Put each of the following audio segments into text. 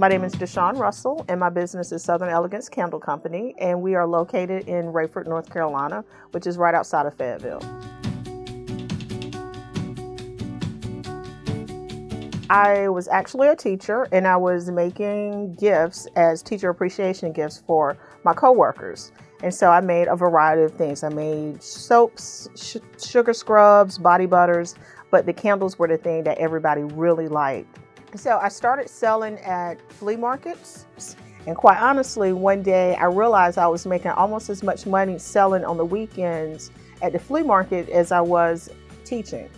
My name is Deshawn Russell, and my business is Southern Elegance Candle Company, and we are located in Rayford, North Carolina, which is right outside of Fayetteville. I was actually a teacher, and I was making gifts as teacher appreciation gifts for my coworkers. And so I made a variety of things. I made soaps, sugar scrubs, body butters, but the candles were the thing that everybody really liked. So I started selling at flea markets, and quite honestly, one day I realized I was making almost as much money selling on the weekends at the flea market as I was teaching.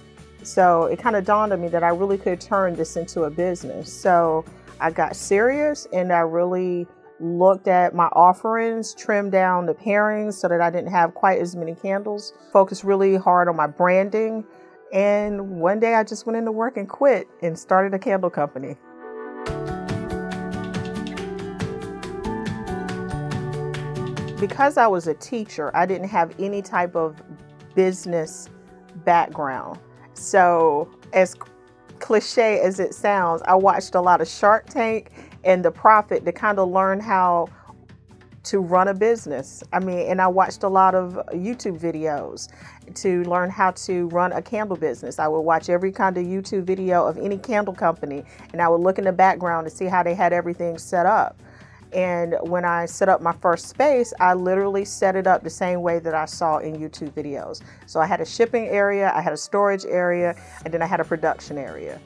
So it kind of dawned on me that I really could turn this into a business. So I got serious, and I really looked at my offerings, trimmed down the pairings so that I didn't have quite as many candles, focused really hard on my branding. And one day I just went into work and quit and started a candle company. Because I was a teacher, I didn't have any type of business background. So as cliche as it sounds, I watched a lot of Shark Tank and The Profit to kind of learn how to run a business. And I watched a lot of YouTube videos to learn how to run a candle business. I would watch every kind of YouTube video of any candle company, and I would look in the background to see how they had everything set up. And when I set up my first space, I literally set it up the same way that I saw in YouTube videos. So I had a shipping area, I had a storage area, and then I had a production area.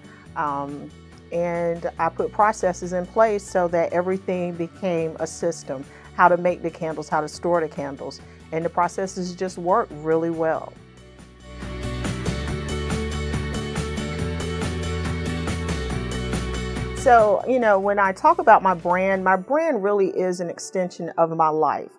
And I put processes in place so that everything became a system. How to make the candles, how to store the candles, and the processes just work really well. So, when I talk about my brand really is an extension of my life.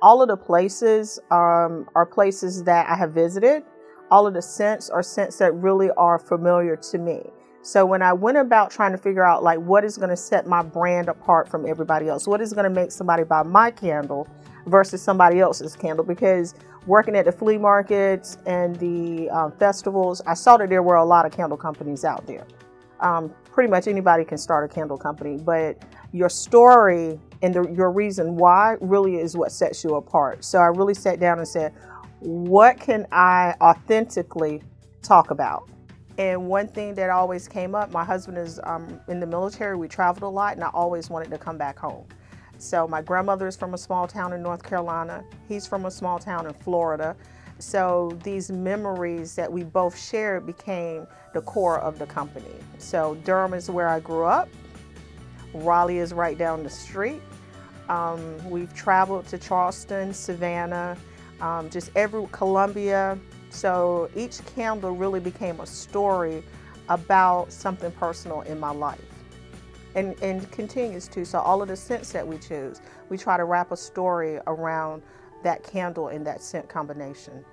All of the places are places that I have visited. All of the scents are scents that really are familiar to me. So when I went about trying to figure out what is going to set my brand apart from everybody else, what is going to make somebody buy my candle versus somebody else's candle, because working at the flea markets and the festivals, I saw that there were a lot of candle companies out there. Pretty much anybody can start a candle company, but your story and your reason why really is what sets you apart. So I really sat down and said, what can I authentically talk about? And one thing that always came up, my husband is in the military. We traveled a lot, and I always wanted to come back home. So my grandmother is from a small town in North Carolina. He's from a small town in Florida. So these memories that we both shared became the core of the company. So Durham is where I grew up. Raleigh is right down the street. We've traveled to Charleston, Savannah, Columbia. So each candle really became a story about something personal in my life, and continues to. So all of the scents that we choose, we try to wrap a story around that candle and that scent combination.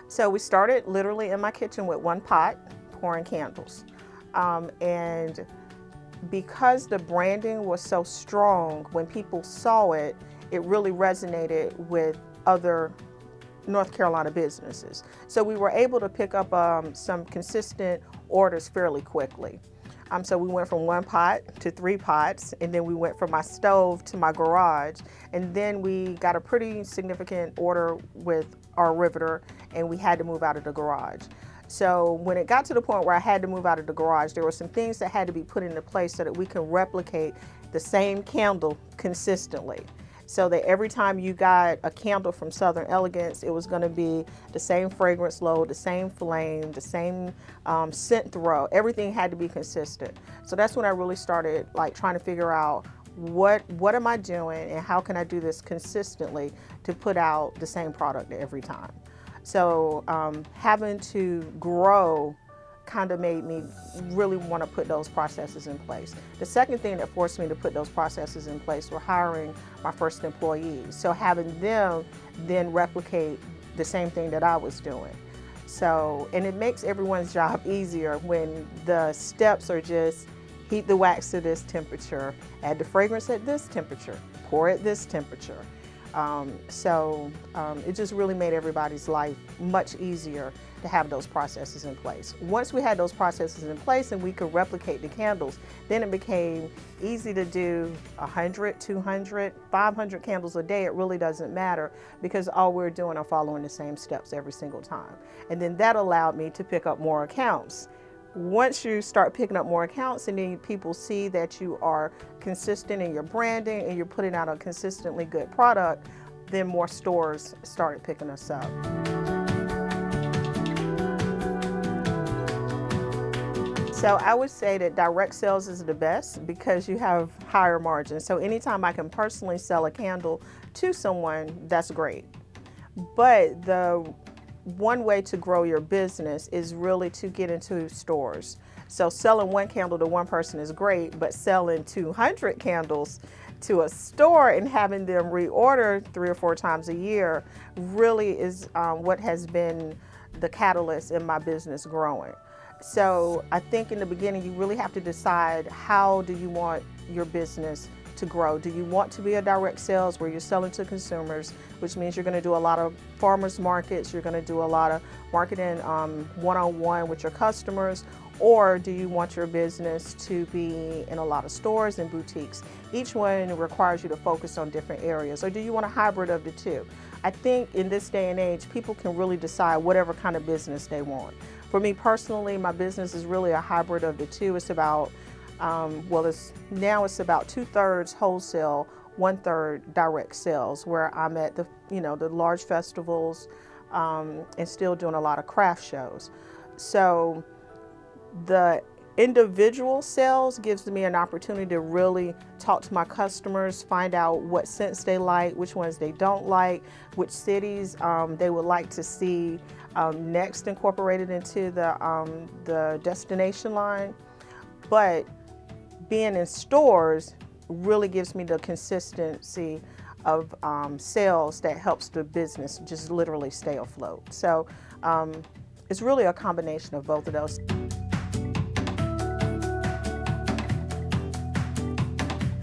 So we started literally in my kitchen with one pot, pouring candles. And because the branding was so strong, when people saw it, it really resonated with other North Carolina businesses. So we were able to pick up some consistent orders fairly quickly. So we went from one pot to 3 pots, and then we went from my stove to my garage, and then we got a pretty significant order with our riveter, and we had to move out of the garage. So when it got to the point where I had to move out of the garage, there were some things that had to be put into place so that we can replicate the same candle consistently. So that every time you got a candle from Southern Elegance, it was going to be the same fragrance load, the same flame, the same scent throw. Everything had to be consistent. So that's when I really started trying to figure out what am I doing and how can I do this consistently to put out the same product every time. So having to grow kind of made me really want to put those processes in place. The second thing that forced me to put those processes in place were hiring my first employees. So having them then replicate the same thing that I was doing. So, and it makes everyone's job easier when the steps are just heat the wax to this temperature, add the fragrance at this temperature, pour at this temperature. It just really made everybody's life much easier to have those processes in place. Once we had those processes in place and we could replicate the candles, then it became easy to do 100, 200, 500 candles a day. It really doesn't matter, because all we're doing are following the same steps every single time. And then that allowed me to pick up more accounts. Once you start picking up more accounts and then people see that you are consistent in your branding and you're putting out a consistently good product, then more stores started picking us up. So I would say that direct sales is the best because you have higher margins. So anytime I can personally sell a candle to someone, that's great. But the one way to grow your business is really to get into stores. So selling one candle to one person is great, but selling 200 candles to a store and having them reorder 3 or 4 times a year really is what has been the catalyst in my business growing. So I think in the beginning you really have to decide, how do you want your business to grow? Do you want to be a direct sales where you're selling to consumers, which means you're going to do a lot of farmers markets, you're going to do a lot of marketing one-on-one with your customers, or do you want your business to be in a lot of stores and boutiques? Each one requires you to focus on different areas. Or do you want a hybrid of the two? I think in this day and age, people can really decide whatever kind of business they want. For me personally, my business is really a hybrid of the two. It's about it's about 2/3 wholesale, 1/3 direct sales, where I'm at the large festivals and still doing a lot of craft shows. So the individual sales gives me an opportunity to really talk to my customers, find out what scents they like, which ones they don't like, which cities they would like to see next incorporated into the destination line. But being in stores really gives me the consistency of sales that helps the business just literally stay afloat. So it's really a combination of both of those.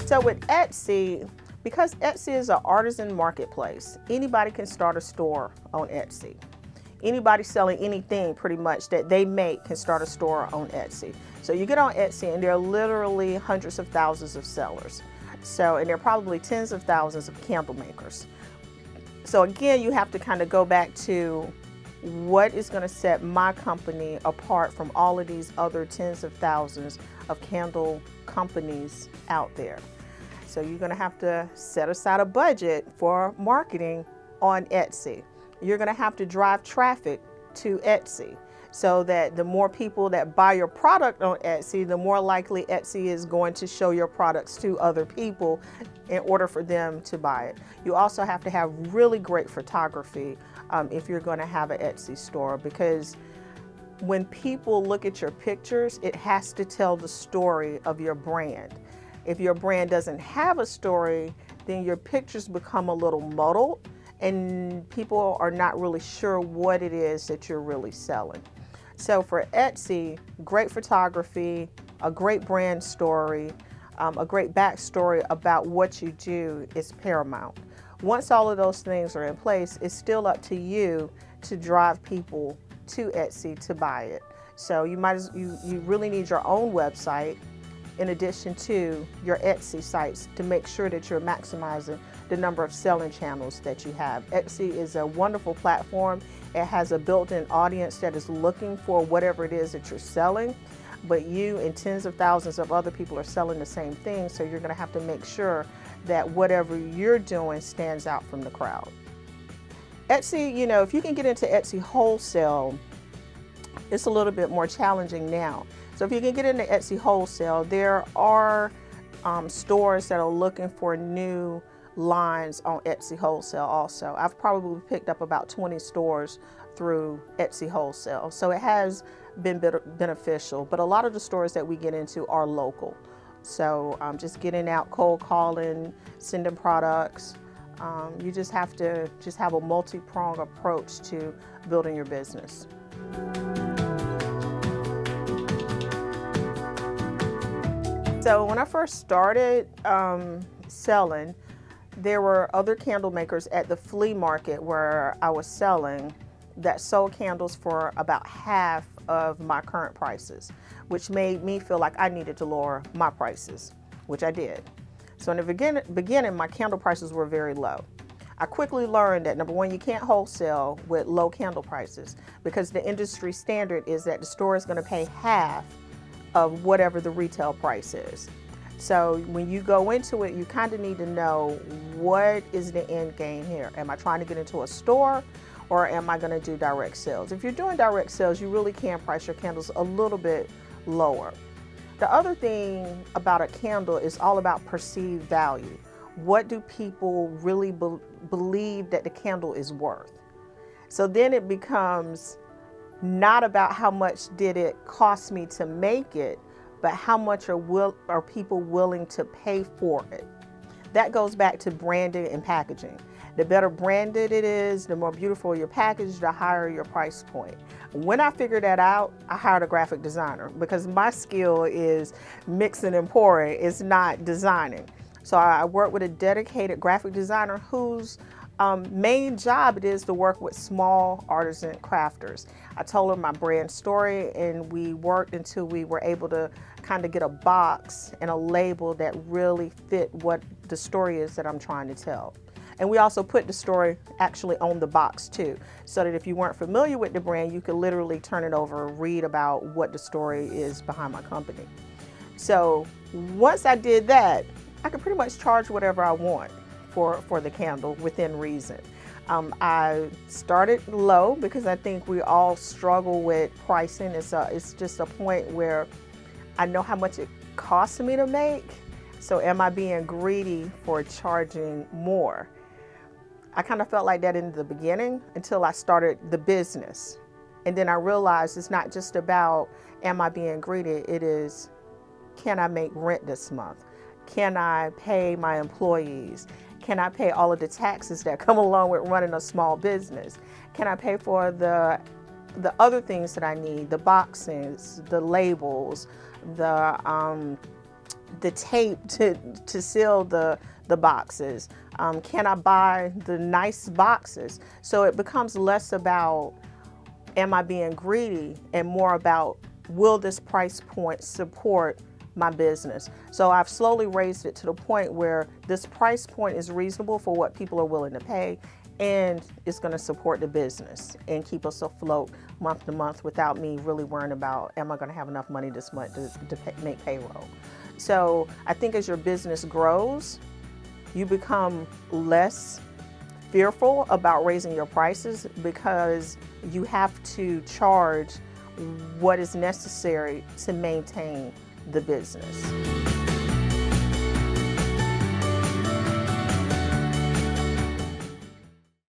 So with Etsy, because Etsy is an artisan marketplace, anybody can start a store on Etsy. Anybody selling anything pretty much that they make can start a store on Etsy. So you get on Etsy and there are literally hundreds of thousands of sellers. And there are probably tens of thousands of candle makers. So again, you have to kind of go back to what is going to set my company apart from all of these other tens of thousands of candle companies out there. So you're going to have to set aside a budget for marketing on Etsy. You're going to have to drive traffic to Etsy so that the more people that buy your product on Etsy, the more likely Etsy is going to show your products to other people in order for them to buy it. You also have to have really great photography if you're going to have an Etsy store, because when people look at your pictures, it has to tell the story of your brand. If your brand doesn't have a story, then your pictures become a little muddled and people are not really sure what it is that you're really selling. So for Etsy, great photography, a great brand story, a great backstory about what you do is paramount. Once all of those things are in place, it's still up to you to drive people to Etsy to buy it. So you really need your own website in addition to your Etsy sites to make sure that you're maximizing the number of selling channels that you have. Etsy is a wonderful platform. It has a built-in audience that is looking for whatever it is that you're selling, but you and tens of thousands of other people are selling the same thing, so you're going to have to make sure that whatever you're doing stands out from the crowd. Etsy, if you can get into Etsy wholesale, it's a little bit more challenging now. So if you can get into Etsy wholesale, there are stores that are looking for new lines on Etsy wholesale also. I've probably picked up about 20 stores through Etsy wholesale. So it has been beneficial, but a lot of the stores that we get into are local. So just getting out, cold calling, sending products. You just have to have a multi-pronged approach to building your business. So when I first started selling, there were other candle makers at the flea market where I was selling, that sold candles for about half of my current prices, which made me feel like I needed to lower my prices, which I did. So in the beginning, my candle prices were very low. I quickly learned that, number one, you can't wholesale with low candle prices because the industry standard is that the store is going to pay half of whatever the retail price is. So when you go into it, you kind of need to know, what is the end game here? Am I trying to get into a store, or am I going to do direct sales? If you're doing direct sales, you really can price your candles a little bit lower. The other thing about a candle is all about perceived value. What do people really believe that the candle is worth? So then it becomes not about how much did it cost me to make it, but how much are people willing to pay for it. That goes back to branding and packaging. The better branded it is, the more beautiful your package, the higher your price point. When I figured that out, I hired a graphic designer because my skill is mixing and pouring, it's not designing. So I worked with a dedicated graphic designer whose main job it is to work with small artisan crafters. I told her my brand story, and we worked until we were able to kind of get a box and a label that really fit what the story is that I'm trying to tell. And we also put the story actually on the box too, so that if you weren't familiar with the brand, you could literally turn it over and read about what the story is behind my company. So once I did that, I could pretty much charge whatever I want for the candle within reason. I started low because I think we all struggle with pricing. It's just a point where I know how much it costs me to make. So am I being greedy for charging more? I kind of felt like that in the beginning until I started the business. And then I realized it's not just about, am I being greedy? It is, can I make rent this month? Can I pay my employees? Can I pay all of the taxes that come along with running a small business? Can I pay for the other things that I need, the boxes, the labels, the tape to seal the boxes? Can I buy the nice boxes? So it becomes less about, am I being greedy, and more about, will this price point support my business? So I've slowly raised it to the point where this price point is reasonable for what people are willing to pay, and it's going to support the business and keep us afloat month to month without me really worrying about, am I going to have enough money this month to make payroll? So I think as your business grows, you become less fearful about raising your prices because you have to charge what is necessary to maintain the business.